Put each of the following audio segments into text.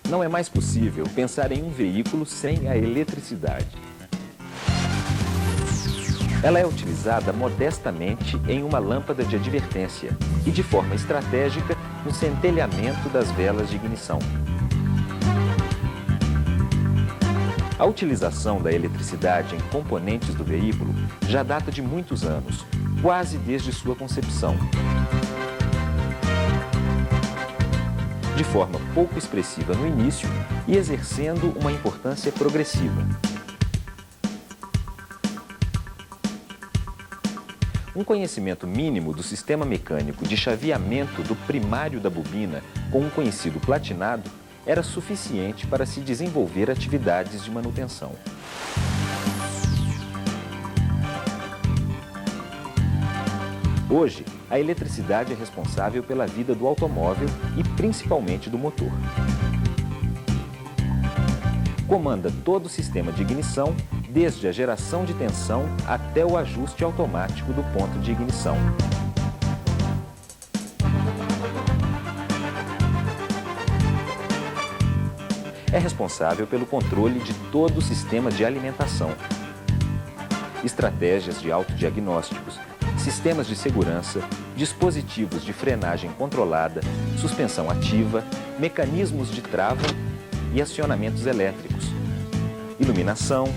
Não é mais possível pensar em um veículo sem a eletricidade. Ela é utilizada modestamente em uma lâmpada de advertência e, de forma estratégica, no centelhamento das velas de ignição. A utilização da eletricidade em componentes do veículo já data de muitos anos, quase desde sua concepção. De forma pouco expressiva no início e exercendo uma importância progressiva. Um conhecimento mínimo do sistema mecânico de chaveamento do primário da bobina com um conhecido platinado era suficiente para se desenvolver atividades de manutenção. Hoje, a eletricidade é responsável pela vida do automóvel e principalmente do motor. Comanda todo o sistema de ignição, desde a geração de tensão até o ajuste automático do ponto de ignição. É responsável pelo controle de todo o sistema de alimentação, estratégias de autodiagnósticos, sistemas de segurança, dispositivos de frenagem controlada, suspensão ativa, mecanismos de trava e acionamentos elétricos, iluminação,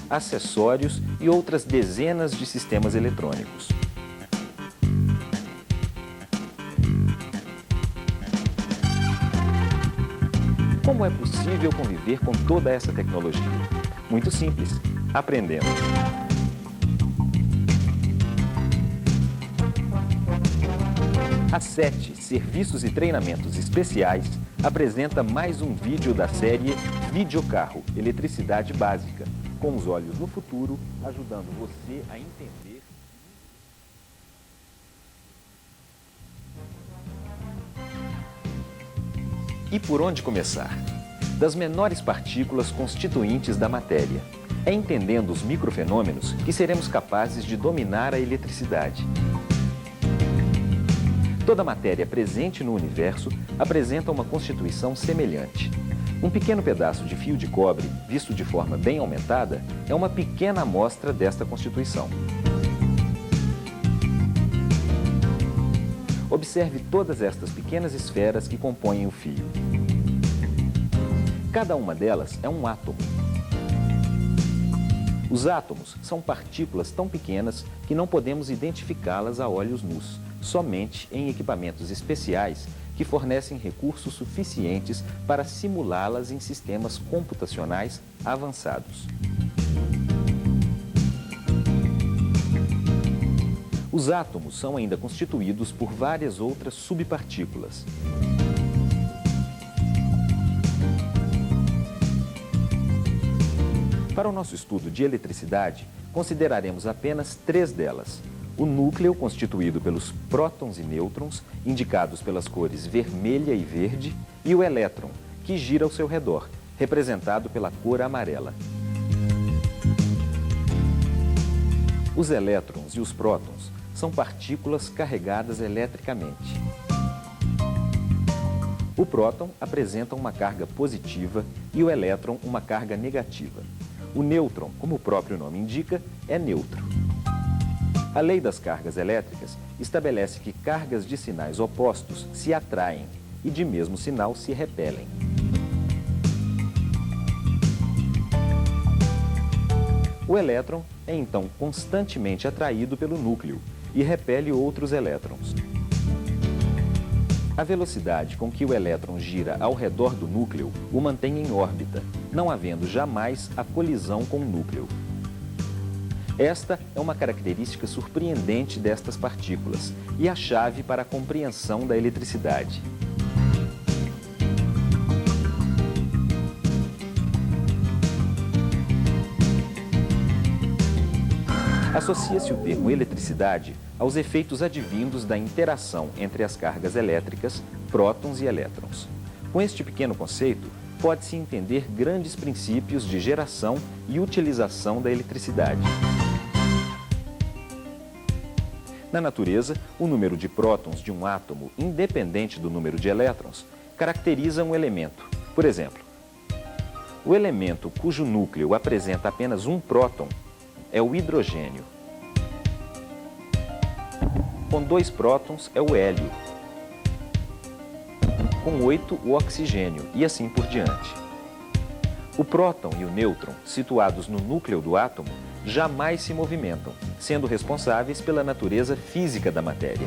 acessórios e outras dezenas de sistemas eletrônicos. Como é possível conviver com toda essa tecnologia? Muito simples, aprendendo. A SET Serviços e Treinamentos Especiais apresenta mais um vídeo da série Videocarro, Eletricidade Básica, com os olhos no futuro, ajudando você a entender. E por onde começar? Das menores partículas constituintes da matéria. É entendendo os microfenômenos que seremos capazes de dominar a eletricidade. Toda matéria presente no universo apresenta uma constituição semelhante. Um pequeno pedaço de fio de cobre, visto de forma bem aumentada, é uma pequena amostra desta constituição. Observe todas estas pequenas esferas que compõem o fio. Cada uma delas é um átomo. Os átomos são partículas tão pequenas que não podemos identificá-las a olhos nus, somente em equipamentos especiais que fornecem recursos suficientes para simulá-las em sistemas computacionais avançados. Os átomos são ainda constituídos por várias outras subpartículas. Para o nosso estudo de eletricidade, consideraremos apenas 3 delas. O núcleo, constituído pelos prótons e nêutrons, indicados pelas cores vermelha e verde, e o elétron, que gira ao seu redor, representado pela cor amarela. Os elétrons e os prótons são partículas carregadas eletricamente. O próton apresenta uma carga positiva e o elétron uma carga negativa. O nêutron, como o próprio nome indica, é neutro. A lei das cargas elétricas estabelece que cargas de sinais opostos se atraem e de mesmo sinal se repelem. O elétron é então constantemente atraído pelo núcleo e repele outros elétrons. A velocidade com que o elétron gira ao redor do núcleo o mantém em órbita, não havendo jamais a colisão com o núcleo. Esta é uma característica surpreendente destas partículas e a chave para a compreensão da eletricidade. Associa-se o termo eletricidade aos efeitos advindos da interação entre as cargas elétricas, prótons e elétrons. Com este pequeno conceito, pode-se entender grandes princípios de geração e utilização da eletricidade. Na natureza, o número de prótons de um átomo, independente do número de elétrons, caracteriza um elemento Por exemplo, o elemento cujo núcleo apresenta apenas um próton é o hidrogênio. Com 2 prótons é o hélio. Com 8, o oxigênio, e assim por diante. O próton e o nêutron, situados no núcleo do átomo, jamais se movimentam, sendo responsáveis pela natureza física da matéria.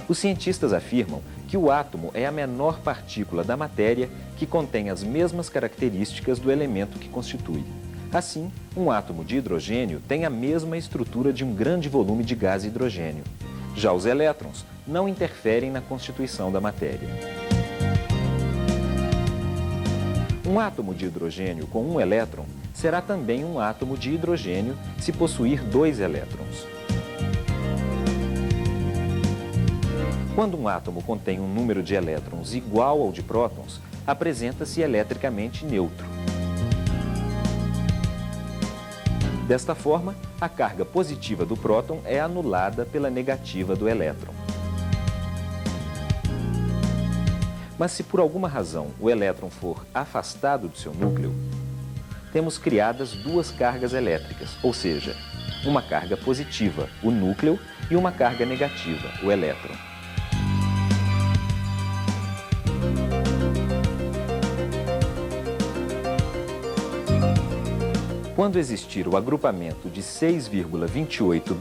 Os cientistas afirmam que o átomo é a menor partícula da matéria que contém as mesmas características do elemento que constitui. Assim, um átomo de hidrogênio tem a mesma estrutura de um grande volume de gás hidrogênio. Já os elétrons não interferem na constituição da matéria. Um átomo de hidrogênio com um elétron será também um átomo de hidrogênio se possuir 2 elétrons. Quando um átomo contém um número de elétrons igual ao de prótons, apresenta-se eletricamente neutro. Desta forma, a carga positiva do próton é anulada pela negativa do elétron. Mas se por alguma razão o elétron for afastado do seu núcleo, temos criadas 2 cargas elétricas, ou seja, uma carga positiva, o núcleo, e uma carga negativa, o elétron. Quando existir o agrupamento de 6,28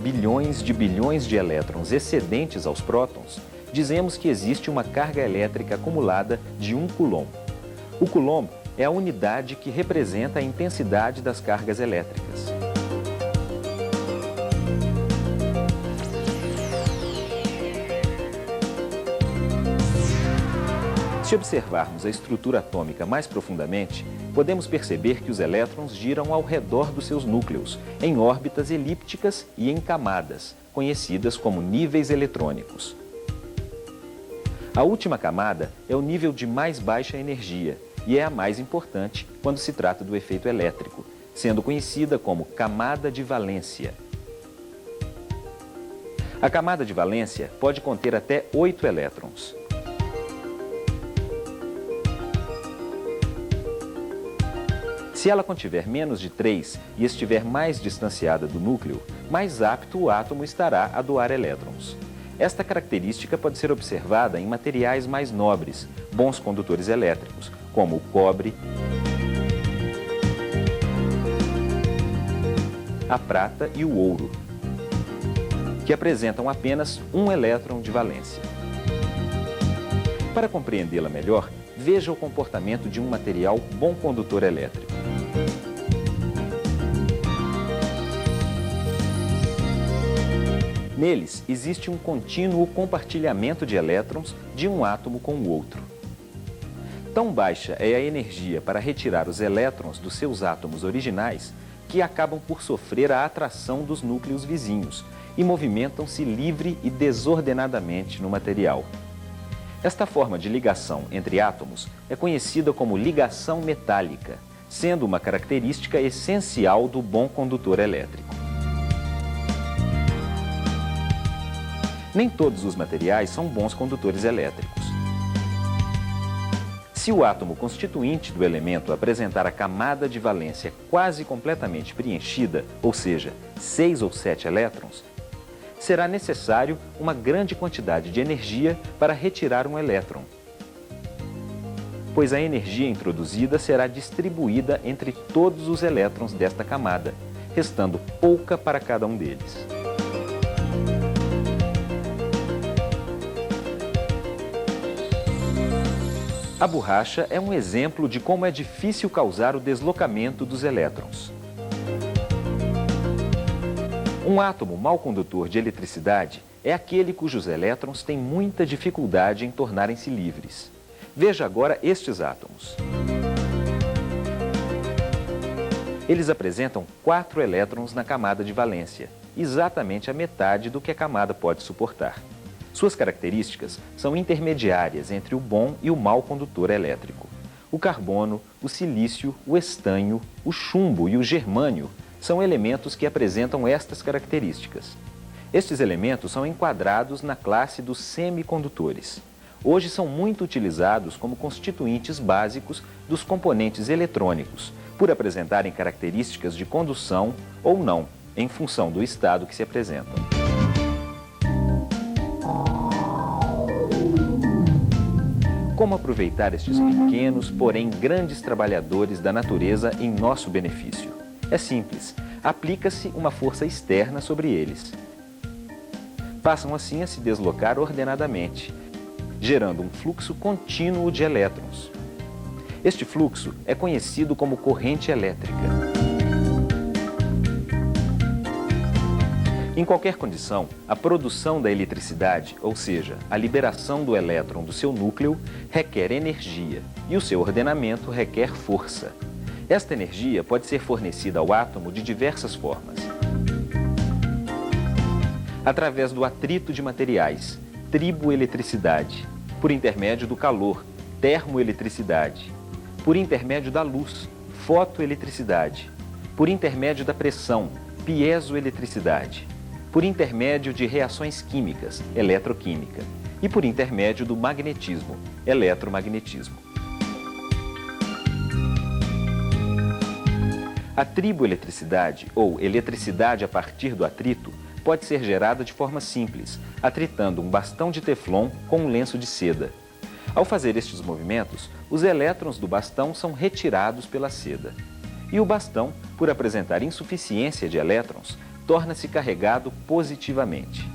bilhões de elétrons excedentes aos prótons, dizemos que existe uma carga elétrica acumulada de 1 coulomb. O coulomb é a unidade que representa a intensidade das cargas elétricas. Se observarmos a estrutura atômica mais profundamente, podemos perceber que os elétrons giram ao redor dos seus núcleos, em órbitas elípticas e em camadas, conhecidas como níveis eletrônicos. A última camada é o nível de mais baixa energia e é a mais importante quando se trata do efeito elétrico, sendo conhecida como camada de valência. A camada de valência pode conter até 8 elétrons. Se ela contiver menos de 3 e estiver mais distanciada do núcleo, mais apto o átomo estará a doar elétrons. Esta característica pode ser observada em materiais mais nobres, bons condutores elétricos, como o cobre, a prata e o ouro, que apresentam apenas um elétron de valência. Para compreendê-la melhor, veja o comportamento de um material bom condutor elétrico. Neles, existe um contínuo compartilhamento de elétrons de um átomo com o outro. Tão baixa é a energia para retirar os elétrons dos seus átomos originais que acabam por sofrer a atração dos núcleos vizinhos e movimentam-se livre e desordenadamente no material. Esta forma de ligação entre átomos é conhecida como ligação metálica, sendo uma característica essencial do bom condutor elétrico. Nem todos os materiais são bons condutores elétricos. Se o átomo constituinte do elemento apresentar a camada de valência quase completamente preenchida, ou seja, 6 ou 7 elétrons, será necessário uma grande quantidade de energia para retirar um elétron, pois a energia introduzida será distribuída entre todos os elétrons desta camada, restando pouca para cada um deles. A borracha é um exemplo de como é difícil causar o deslocamento dos elétrons. Um átomo mau condutor de eletricidade é aquele cujos elétrons têm muita dificuldade em tornarem-se livres. Veja agora estes átomos. Eles apresentam 4 elétrons na camada de valência, exatamente a metade do que a camada pode suportar. Suas características são intermediárias entre o bom e o mau condutor elétrico. O carbono, o silício, o estanho, o chumbo e o germânio são elementos que apresentam estas características. Estes elementos são enquadrados na classe dos semicondutores. hoje são muito utilizados como constituintes básicos dos componentes eletrônicos, por apresentarem características de condução ou não, em função do estado que se apresentam. Como aproveitar estes pequenos, porém grandes trabalhadores da natureza em nosso benefício? É simples, aplica-se uma força externa sobre eles. Passam assim a se deslocar ordenadamente, gerando um fluxo contínuo de elétrons. Este fluxo é conhecido como corrente elétrica. Em qualquer condição, a produção da eletricidade, ou seja, a liberação do elétron do seu núcleo, requer energia e o seu ordenamento requer força. Esta energia pode ser fornecida ao átomo de diversas formas. Através do atrito de materiais, triboeletricidade, por intermédio do calor, termoeletricidade, por intermédio da luz, fotoeletricidade, por intermédio da pressão, piezoeletricidade, por intermédio de reações químicas, eletroquímica, e por intermédio do magnetismo, eletromagnetismo. A triboeletricidade, ou eletricidade a partir do atrito, pode ser gerada de forma simples, atritando um bastão de teflon com um lenço de seda. Ao fazer estes movimentos, os elétrons do bastão são retirados pela seda. E o bastão, por apresentar insuficiência de elétrons, torna-se carregado positivamente.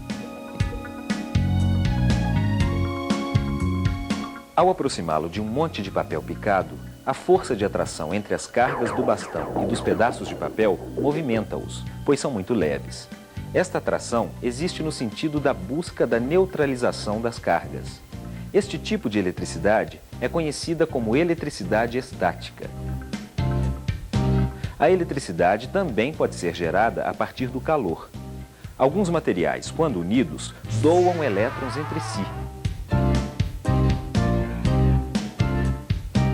Ao aproximá-lo de um monte de papel picado, a força de atração entre as cargas do bastão e dos pedaços de papel movimenta-os, pois são muito leves. Esta atração existe no sentido da busca da neutralização das cargas. Este tipo de eletricidade é conhecida como eletricidade estática. A eletricidade também pode ser gerada a partir do calor. Alguns materiais, quando unidos, doam elétrons entre si,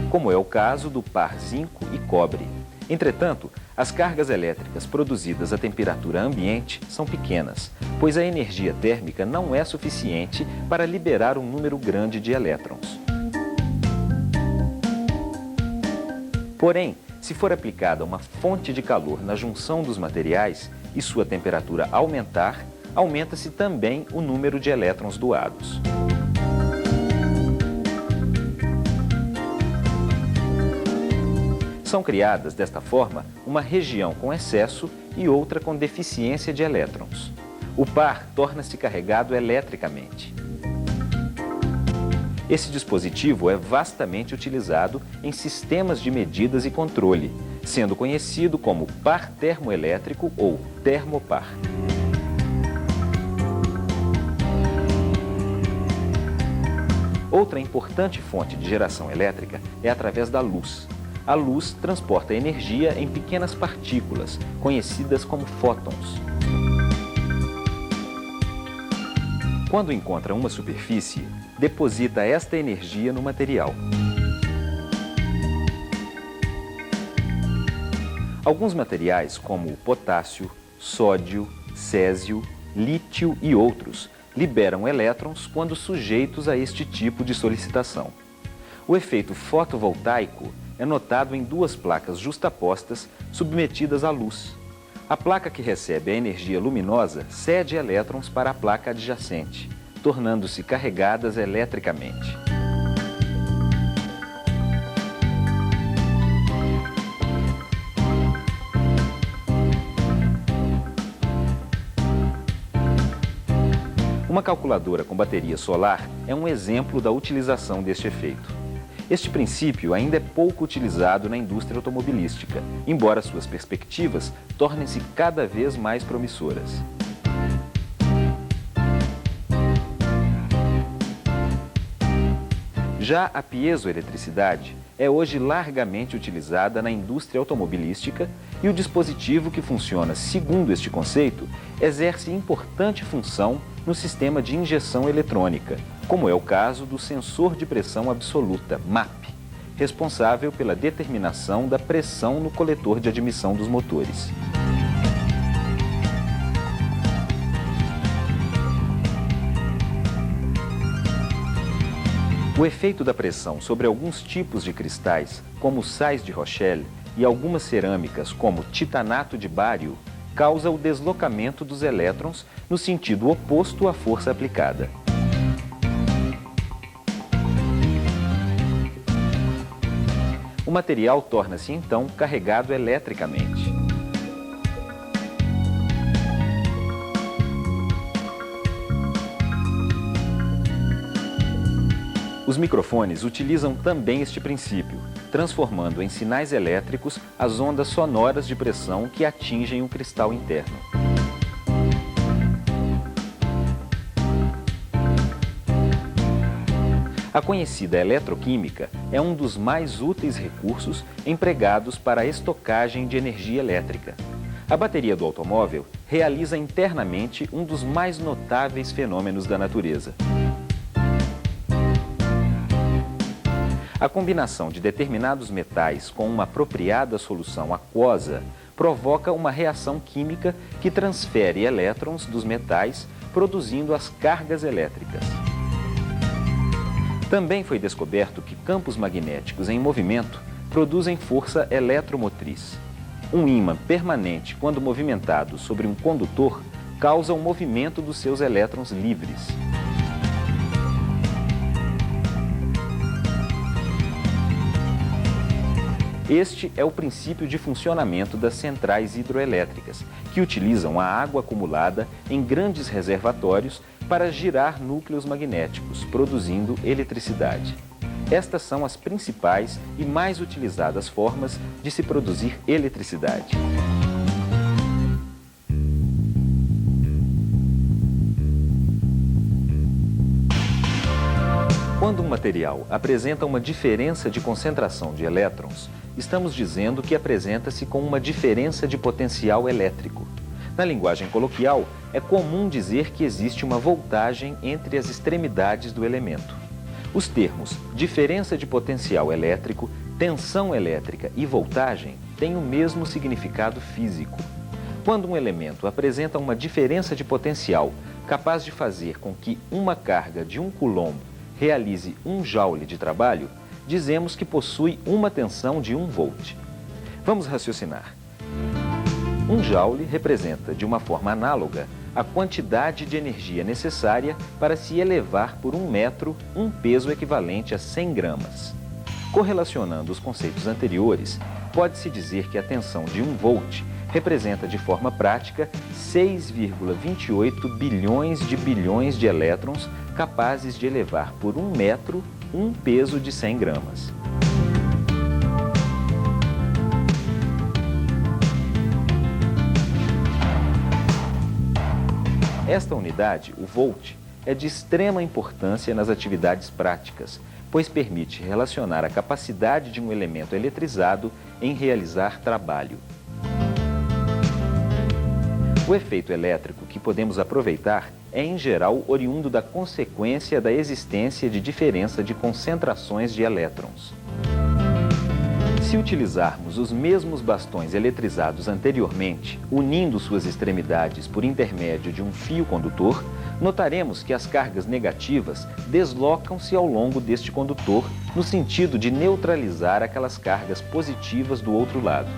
como é o caso do par zinco e cobre. Entretanto, as cargas elétricas produzidas a temperatura ambiente são pequenas, pois a energia térmica não é suficiente para liberar um número grande de elétrons. Porém, se for aplicada uma fonte de calor na junção dos materiais e sua temperatura aumentar, aumenta-se também o número de elétrons doados. São criadas, desta forma, uma região com excesso e outra com deficiência de elétrons. O par torna-se carregado eletricamente. Esse dispositivo é vastamente utilizado em sistemas de medidas e controle, sendo conhecido como par termoelétrico ou termopar. Outra importante fonte de geração elétrica é através da luz. A luz transporta energia em pequenas partículas, conhecidas como fótons. Quando encontra uma superfície, deposita esta energia no material. Alguns materiais, como o potássio, sódio, césio, lítio e outros, liberam elétrons quando sujeitos a este tipo de solicitação. O efeito fotovoltaico é notado em duas placas justapostas submetidas à luz. A placa que recebe a energia luminosa cede elétrons para a placa adjacente, tornando-se carregadas eletricamente. Uma calculadora com bateria solar é um exemplo da utilização deste efeito. Este princípio ainda é pouco utilizado na indústria automobilística, embora suas perspectivas tornem-se cada vez mais promissoras. Já a piezoeletricidade é hoje largamente utilizada na indústria automobilística e o dispositivo que funciona segundo este conceito exerce importante função no sistema de injeção eletrônica, como é o caso do sensor de pressão absoluta, MAP, responsável pela determinação da pressão no coletor de admissão dos motores. O efeito da pressão sobre alguns tipos de cristais, como sais de Rochelle, e algumas cerâmicas, como titanato de bário, causa o deslocamento dos elétrons no sentido oposto à força aplicada. O material torna-se então carregado eletricamente. Os microfones utilizam também este princípio, transformando em sinais elétricos as ondas sonoras de pressão que atingem o cristal interno. A conhecida eletroquímica é um dos mais úteis recursos empregados para a estocagem de energia elétrica. A bateria do automóvel realiza internamente um dos mais notáveis fenômenos da natureza. A combinação de determinados metais com uma apropriada solução aquosa provoca uma reação química que transfere elétrons dos metais, produzindo as cargas elétricas. Também foi descoberto que campos magnéticos em movimento produzem força eletromotriz. Um ímã permanente, quando movimentado sobre um condutor, causa o movimento dos seus elétrons livres. Este é o princípio de funcionamento das centrais hidroelétricas, que utilizam a água acumulada em grandes reservatórios para girar núcleos magnéticos, produzindo eletricidade. Estas são as principais e mais utilizadas formas de se produzir eletricidade. Quando um material apresenta uma diferença de concentração de elétrons, estamos dizendo que apresenta-se com uma diferença de potencial elétrico. Na linguagem coloquial, é comum dizer que existe uma voltagem entre as extremidades do elemento. Os termos diferença de potencial elétrico, tensão elétrica e voltagem têm o mesmo significado físico. Quando um elemento apresenta uma diferença de potencial capaz de fazer com que uma carga de 1 coulomb realize 1 joule de trabalho, dizemos que possui uma tensão de 1 volt. Vamos raciocinar. 1 joule representa, de uma forma análoga, a quantidade de energia necessária para se elevar por 1 metro um peso equivalente a 100 gramas. Correlacionando os conceitos anteriores, pode-se dizer que a tensão de 1 volt representa de forma prática 6,28 bilhões de elétrons capazes de elevar por 1 metro um peso de 100 gramas. Esta unidade, o volt, é de extrema importância nas atividades práticas, pois permite relacionar a capacidade de um elemento eletrizado em realizar trabalho. O efeito elétrico que podemos aproveitar é, em geral, oriundo da consequência da existência de diferença de concentrações de elétrons. Se utilizarmos os mesmos bastões eletrizados anteriormente, unindo suas extremidades por intermédio de um fio condutor, notaremos que as cargas negativas deslocam-se ao longo deste condutor no sentido de neutralizar aquelas cargas positivas do outro lado.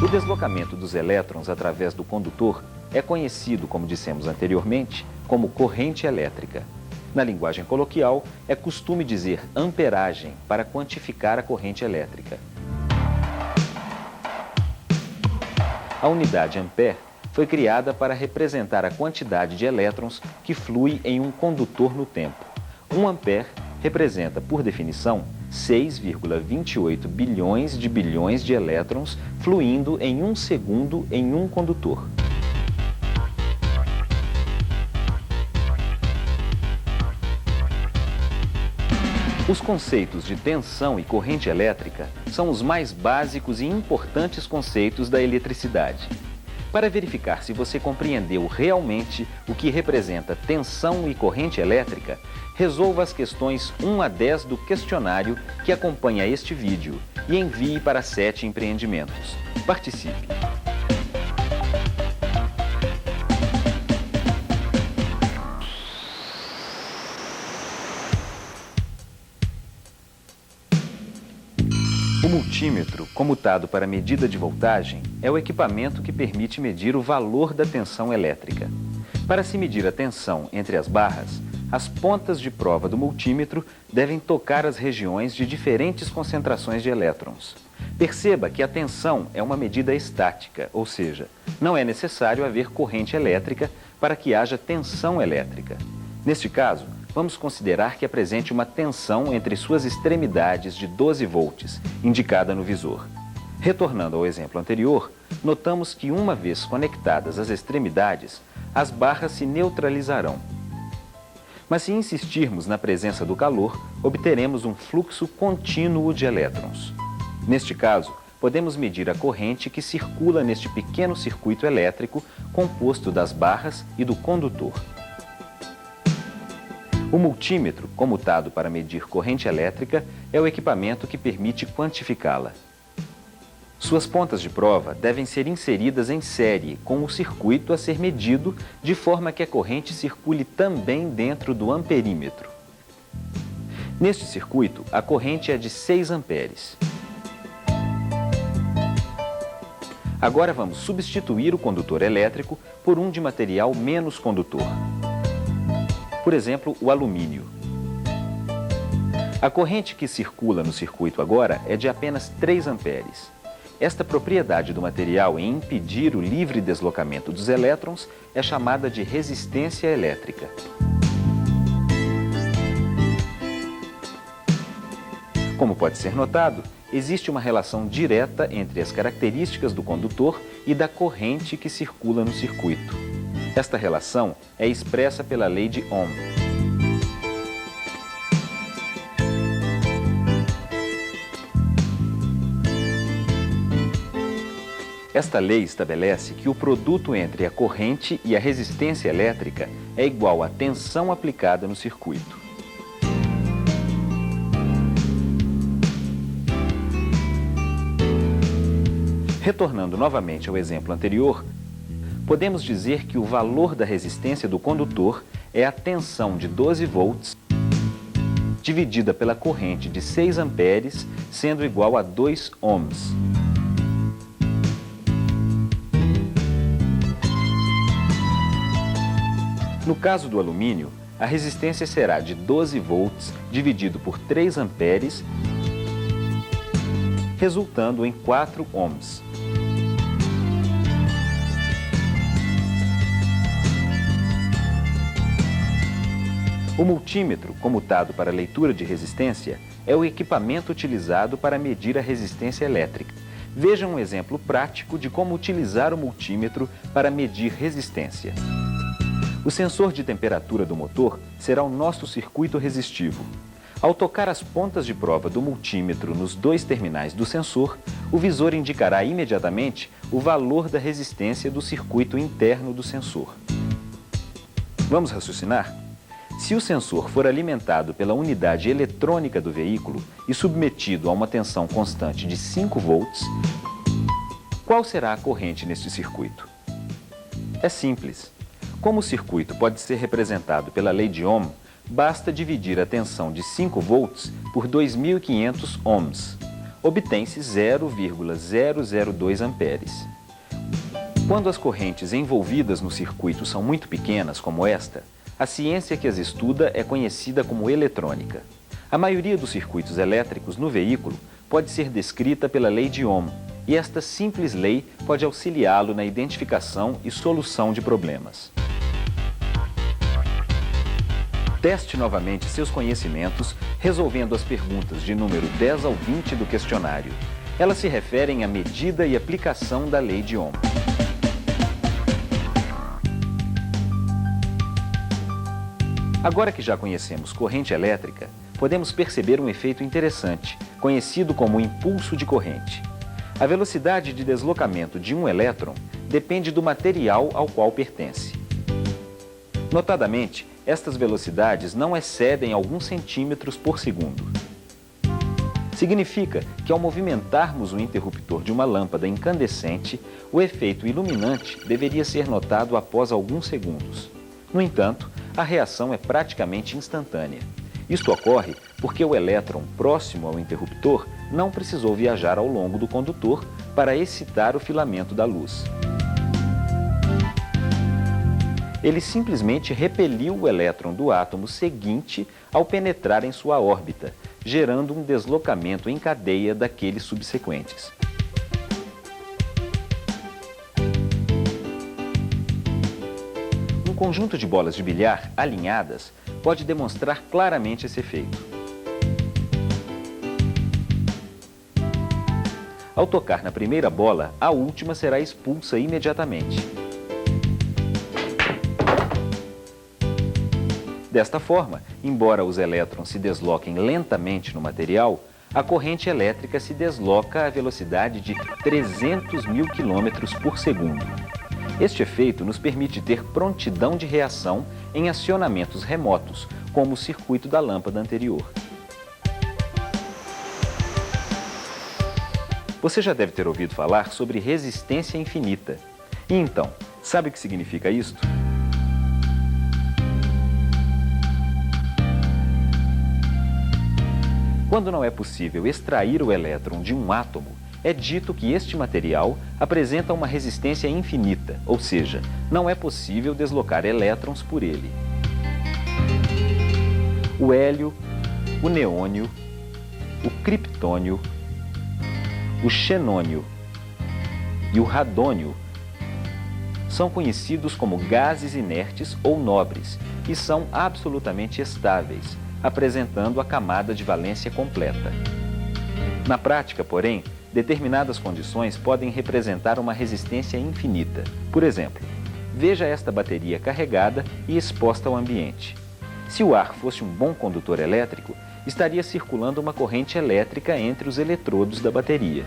O deslocamento dos elétrons através do condutor é conhecido, como dissemos anteriormente, como corrente elétrica. Na linguagem coloquial, é costume dizer amperagem para quantificar a corrente elétrica. A unidade ampere foi criada para representar a quantidade de elétrons que flui em um condutor no tempo. 1 ampere representa, por definição, 6,28 bilhões de elétrons fluindo em 1 segundo em um condutor. Os conceitos de tensão e corrente elétrica são os mais básicos e importantes conceitos da eletricidade. Para verificar se você compreendeu realmente o que representa tensão e corrente elétrica, resolva as questões 1 a 10 do questionário que acompanha este vídeo e envie para 7 empreendimentos. Participe! O multímetro, comutado para medida de voltagem, é o equipamento que permite medir o valor da tensão elétrica. Para se medir a tensão entre as barras, as pontas de prova do multímetro devem tocar as regiões de diferentes concentrações de elétrons. Perceba que a tensão é uma medida estática, ou seja, não é necessário haver corrente elétrica para que haja tensão elétrica. Neste caso, vamos considerar que apresente uma tensão entre suas extremidades de 12 volts, indicada no visor. Retornando ao exemplo anterior, notamos que uma vez conectadas as extremidades, as barras se neutralizarão. Mas se insistirmos na presença do calor, obteremos um fluxo contínuo de elétrons. Neste caso, podemos medir a corrente que circula neste pequeno circuito elétrico composto das barras e do condutor. O multímetro, comutado para medir corrente elétrica, é o equipamento que permite quantificá-la. Suas pontas de prova devem ser inseridas em série com o circuito a ser medido, de forma que a corrente circule também dentro do amperímetro. Neste circuito, a corrente é de 6 amperes. Agora vamos substituir o condutor elétrico por um de material menos condutor. Por exemplo, o alumínio. A corrente que circula no circuito agora é de apenas 3 amperes. Esta propriedade do material em impedir o livre deslocamento dos elétrons é chamada de resistência elétrica. Como pode ser notado, existe uma relação direta entre as características do condutor e da corrente que circula no circuito. Esta relação é expressa pela lei de Ohm. Esta lei estabelece que o produto entre a corrente e a resistência elétrica é igual à tensão aplicada no circuito. Retornando novamente ao exemplo anterior, podemos dizer que o valor da resistência do condutor é a tensão de 12 volts dividida pela corrente de 6 amperes, sendo igual a 2 ohms. No caso do alumínio, a resistência será de 12 volts dividido por 3 amperes, resultando em 4 ohms. O multímetro, comutado para leitura de resistência, é o equipamento utilizado para medir a resistência elétrica. Veja um exemplo prático de como utilizar o multímetro para medir resistência. O sensor de temperatura do motor será o nosso circuito resistivo. Ao tocar as pontas de prova do multímetro nos 2 terminais do sensor, o visor indicará imediatamente o valor da resistência do circuito interno do sensor. Vamos raciocinar? Se o sensor for alimentado pela unidade eletrônica do veículo e submetido a uma tensão constante de 5 volts, qual será a corrente neste circuito? É simples. Como o circuito pode ser representado pela lei de Ohm, basta dividir a tensão de 5 volts por 2.500 ohms. Obtém-se 0,002 amperes. Quando as correntes envolvidas no circuito são muito pequenas, como esta, a ciência que as estuda é conhecida como eletrônica. A maioria dos circuitos elétricos no veículo pode ser descrita pela lei de Ohm, e esta simples lei pode auxiliá-lo na identificação e solução de problemas. Teste novamente seus conhecimentos resolvendo as perguntas de número 10 ao 20 do questionário. Elas se referem à medida e aplicação da lei de Ohm. Agora que já conhecemos corrente elétrica, podemos perceber um efeito interessante, conhecido como impulso de corrente. A velocidade de deslocamento de um elétron depende do material ao qual pertence. Notadamente, estas velocidades não excedem alguns centímetros por segundo. Significa que ao movimentarmos o interruptor de uma lâmpada incandescente, o efeito iluminante deveria ser notado após alguns segundos. No entanto, a reação é praticamente instantânea. Isto ocorre porque o elétron próximo ao interruptor não precisou viajar ao longo do condutor para excitar o filamento da luz. Ele simplesmente repeliu o elétron do átomo seguinte ao penetrar em sua órbita, gerando um deslocamento em cadeia daqueles subsequentes. Um conjunto de bolas de bilhar alinhadas pode demonstrar claramente esse efeito. Ao tocar na primeira bola, a última será expulsa imediatamente. Desta forma, embora os elétrons se desloquem lentamente no material, a corrente elétrica se desloca à velocidade de 300.000 km por segundo. Este efeito nos permite ter prontidão de reação em acionamentos remotos, como o circuito da lâmpada anterior. Você já deve ter ouvido falar sobre resistência infinita. E então, sabe o que significa isto? Quando não é possível extrair o elétron de um átomo, é dito que este material apresenta uma resistência infinita, ou seja, não é possível deslocar elétrons por ele. O hélio, o neônio, o criptônio, o xenônio e o radônio são conhecidos como gases inertes ou nobres e são absolutamente estáveis, apresentando a camada de valência completa. Na prática, porém, determinadas condições podem representar uma resistência infinita. Por exemplo, veja esta bateria carregada e exposta ao ambiente. Se o ar fosse um bom condutor elétrico, estaria circulando uma corrente elétrica entre os eletrodos da bateria.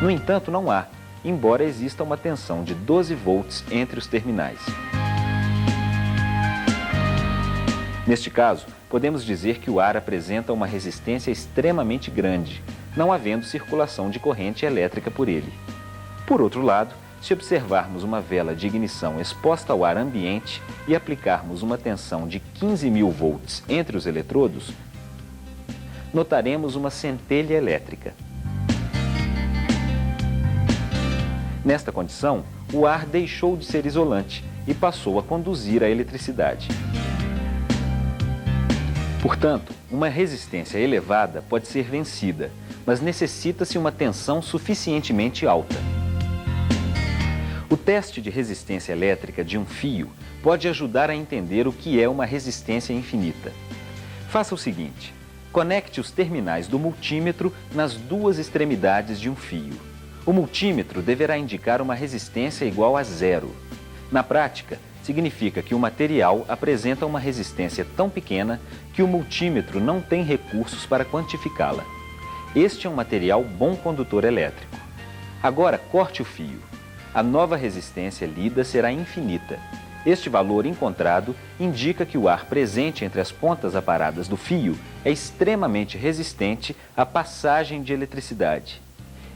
No entanto, não há, embora exista uma tensão de 12 volts entre os terminais. Neste caso, podemos dizer que o ar apresenta uma resistência extremamente grande, não havendo circulação de corrente elétrica por ele. Por outro lado, se observarmos uma vela de ignição exposta ao ar ambiente e aplicarmos uma tensão de 15.000 volts entre os eletrodos, notaremos uma centelha elétrica. Nesta condição, o ar deixou de ser isolante e passou a conduzir a eletricidade. Portanto, uma resistência elevada pode ser vencida, mas necessita-se uma tensão suficientemente alta. O teste de resistência elétrica de um fio pode ajudar a entender o que é uma resistência infinita. Faça o seguinte: conecte os terminais do multímetro nas duas extremidades de um fio. O multímetro deverá indicar uma resistência igual a zero. Na prática, significa que o material apresenta uma resistência tão pequena que o multímetro não tem recursos para quantificá-la. Este é um material bom condutor elétrico. Agora, corte o fio. A nova resistência lida será infinita. Este valor encontrado indica que o ar presente entre as pontas aparadas do fio é extremamente resistente à passagem de eletricidade.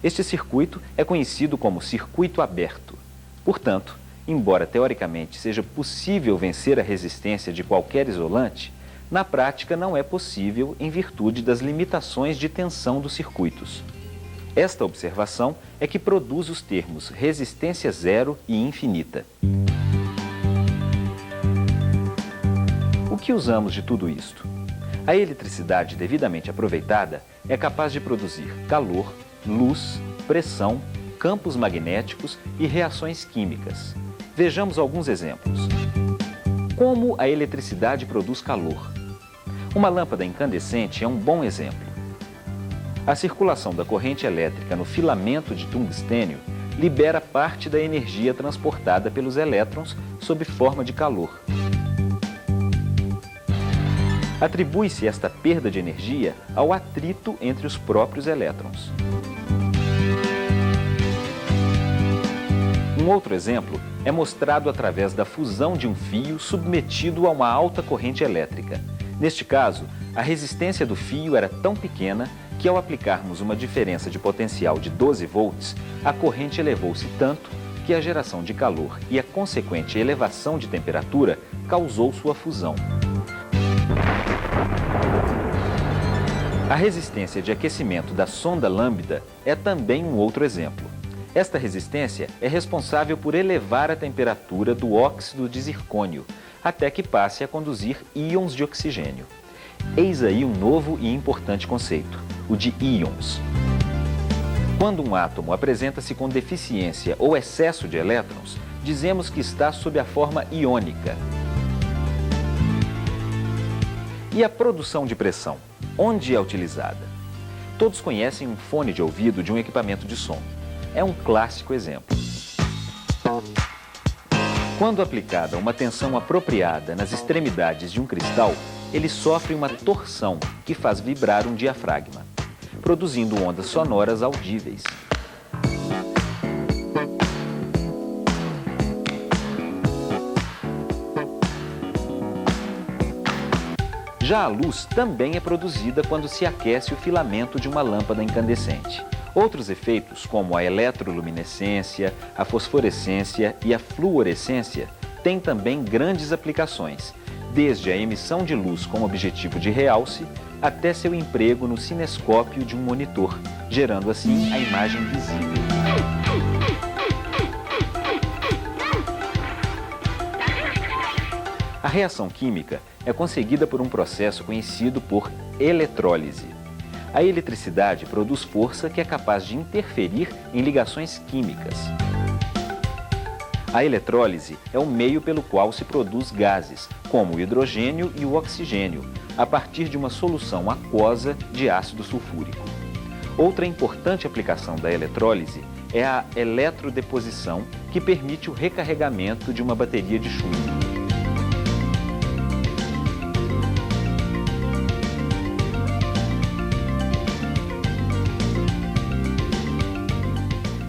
Este circuito é conhecido como circuito aberto. Portanto, embora teoricamente seja possível vencer a resistência de qualquer isolante, na prática não é possível em virtude das limitações de tensão dos circuitos. Esta observação é que produz os termos resistência zero e infinita. O que usamos de tudo isto? A eletricidade devidamente aproveitada é capaz de produzir calor, luz, pressão, campos magnéticos e reações químicas. Vejamos alguns exemplos. Como a eletricidade produz calor? Uma lâmpada incandescente é um bom exemplo. A circulação da corrente elétrica no filamento de tungstênio libera parte da energia transportada pelos elétrons sob forma de calor. Atribui-se esta perda de energia ao atrito entre os próprios elétrons. Um outro exemplo é mostrado através da fusão de um fio submetido a uma alta corrente elétrica. Neste caso, a resistência do fio era tão pequena que, ao aplicarmos uma diferença de potencial de 12 volts, a corrente elevou-se tanto que a geração de calor e a consequente elevação de temperatura causou sua fusão. A resistência de aquecimento da sonda lambda é também um outro exemplo. Esta resistência é responsável por elevar a temperatura do óxido de zircônio, até que passe a conduzir íons de oxigênio. Eis aí um novo e importante conceito, o de íons. Quando um átomo apresenta-se com deficiência ou excesso de elétrons, dizemos que está sob a forma iônica. E a produção de pressão? Onde é utilizada? Todos conhecem um fone de ouvido de um equipamento de som. É um clássico exemplo. Quando aplicada uma tensão apropriada nas extremidades de um cristal, ele sofre uma torção que faz vibrar um diafragma, produzindo ondas sonoras audíveis. Já a luz também é produzida quando se aquece o filamento de uma lâmpada incandescente. Outros efeitos, como a eletroluminescência, a fosforescência e a fluorescência, têm também grandes aplicações, desde a emissão de luz com objetivo de realce até seu emprego no cinescópio de um monitor, gerando assim a imagem visível. A reação química é conseguida por um processo conhecido por eletrólise. A eletricidade produz força que é capaz de interferir em ligações químicas. A eletrólise é o meio pelo qual se produz gases, como o hidrogênio e o oxigênio, a partir de uma solução aquosa de ácido sulfúrico. Outra importante aplicação da eletrólise é a eletrodeposição, que permite o recarregamento de uma bateria de chumbo.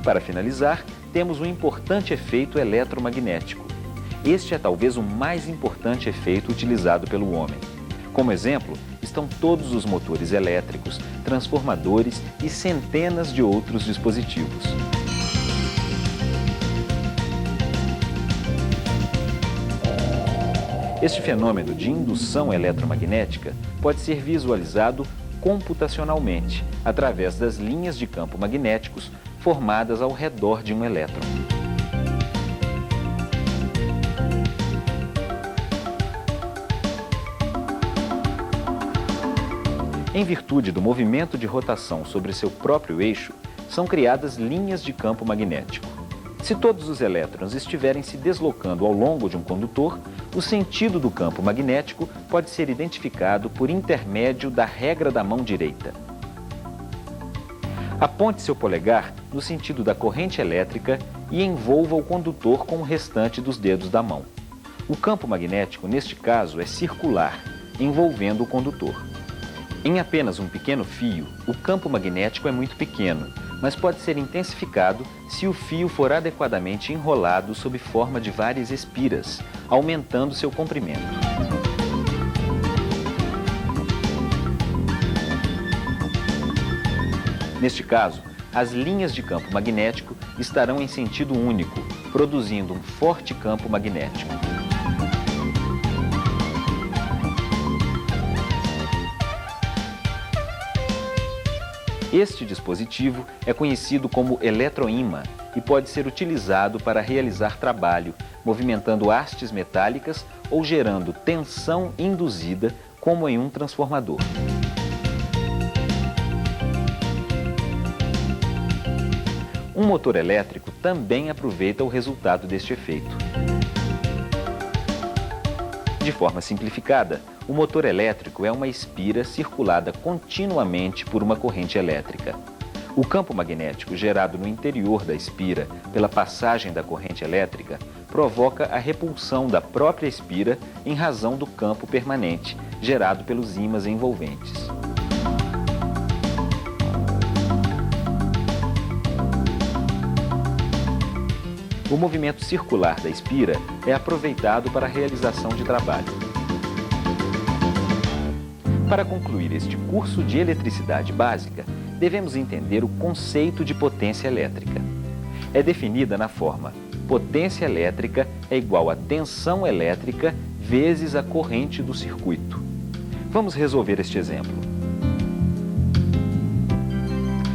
Para finalizar, temos um importante efeito eletromagnético. Este é talvez o mais importante efeito utilizado pelo homem. Como exemplo, estão todos os motores elétricos, transformadores e centenas de outros dispositivos. Este fenômeno de indução eletromagnética pode ser visualizado computacionalmente, através das linhas de campo magnéticos formadas ao redor de um elétron. Em virtude do movimento de rotação sobre seu próprio eixo, são criadas linhas de campo magnético. Se todos os elétrons estiverem se deslocando ao longo de um condutor, o sentido do campo magnético pode ser identificado por intermédio da regra da mão direita. Aponte seu polegar no sentido da corrente elétrica e envolva o condutor com o restante dos dedos da mão. O campo magnético, neste caso, é circular, envolvendo o condutor. Em apenas um pequeno fio, o campo magnético é muito pequeno, mas pode ser intensificado se o fio for adequadamente enrolado sob forma de várias espiras, aumentando seu comprimento. Neste caso, as linhas de campo magnético estarão em sentido único, produzindo um forte campo magnético. Este dispositivo é conhecido como eletroímã e pode ser utilizado para realizar trabalho, movimentando hastes metálicas ou gerando tensão induzida, como em um transformador. Um motor elétrico também aproveita o resultado deste efeito. De forma simplificada, o motor elétrico é uma espira circulada continuamente por uma corrente elétrica. O campo magnético gerado no interior da espira pela passagem da corrente elétrica provoca a repulsão da própria espira em razão do campo permanente gerado pelos ímãs envolventes. O movimento circular da espira é aproveitado para a realização de trabalho. Para concluir este curso de eletricidade básica, devemos entender o conceito de potência elétrica. É definida na forma potência elétrica é igual a tensão elétrica vezes a corrente do circuito. Vamos resolver este exemplo.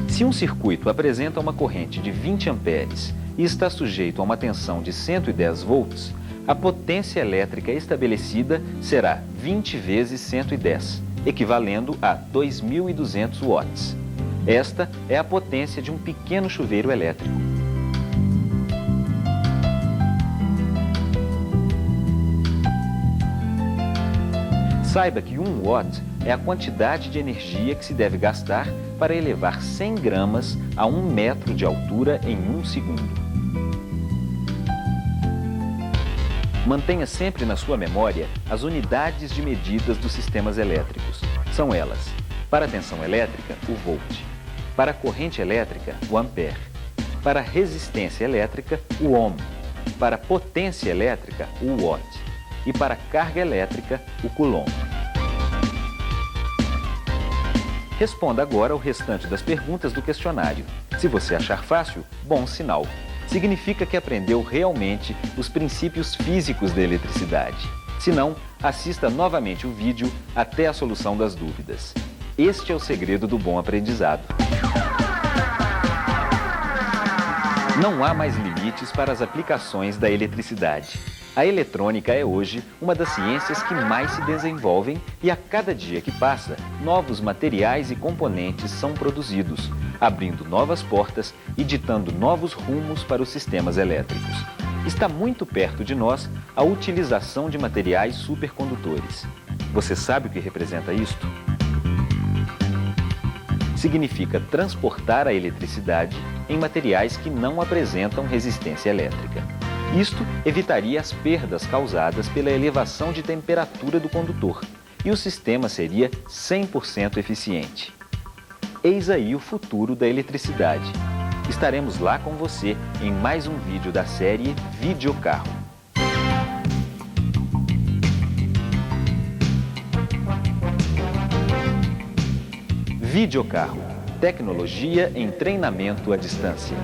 Se um circuito apresenta uma corrente de 20 amperes e está sujeito a uma tensão de 110 volts, a potência elétrica estabelecida será 20 vezes 110, equivalendo a 2.200 watts. Esta é a potência de um pequeno chuveiro elétrico. Saiba que 1 watt é a quantidade de energia que se deve gastar para elevar 100 gramas a 1 metro de altura em 1 segundo. Mantenha sempre na sua memória as unidades de medidas dos sistemas elétricos. São elas: para a tensão elétrica, o volt; para a corrente elétrica, o ampere; para a resistência elétrica, o ohm; para a potência elétrica, o watt; e para a carga elétrica, o coulomb. Responda agora o restante das perguntas do questionário. Se você achar fácil, bom sinal. Significa que aprendeu realmente os princípios físicos da eletricidade. Se não, assista novamente o vídeo até a solução das dúvidas. Este é o segredo do bom aprendizado. Não há mais limites para as aplicações da eletricidade. A eletrônica é hoje uma das ciências que mais se desenvolvem e a cada dia que passa, novos materiais e componentes são produzidos, abrindo novas portas e ditando novos rumos para os sistemas elétricos. Está muito perto de nós a utilização de materiais supercondutores. Você sabe o que representa isto? Significa transportar a eletricidade em materiais que não apresentam resistência elétrica. Isto evitaria as perdas causadas pela elevação de temperatura do condutor e o sistema seria 100% eficiente. Eis aí o futuro da eletricidade. Estaremos lá com você em mais um vídeo da série Videocarro. Videocarro, tecnologia em treinamento à distância.